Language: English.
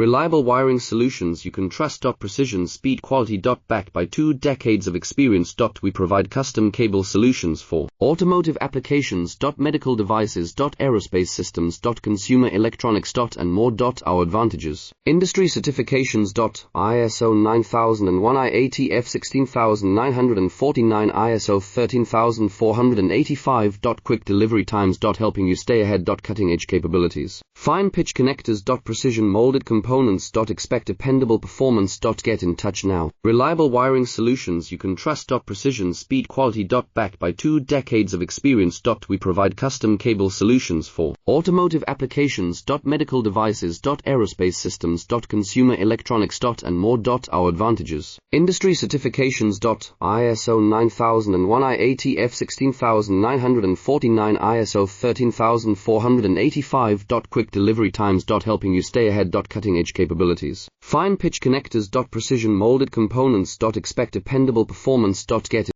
Reliable wiring solutions you can trust. Precision, speed, quality. Backed by 2 decades of experience. We provide custom cable solutions for automotive applications. Medical devices. Aerospace systems. Consumer electronics. And more. Our advantages: industry certifications. ISO 9001, IATF 16949, ISO 13485. Quick delivery times. Helping you stay ahead. Cutting edge capabilities. Fine pitch connectors. Precision molded components. Expect dependable performance. Get in touch now. Reliable wiring solutions you can trust. Precision, speed, quality. Backed by 2 decades of experience. We provide custom cable solutions for automotive applications. Medical devices. Aerospace systems. Consumer electronics. And more. Our advantages: industry certifications. ISO 9001, IATF 16949, ISO 13485. Quick delivery times. Helping you stay ahead. Cutting edge capabilities. Fine pitch connectors. Precision molded components. Expect dependable performance. Get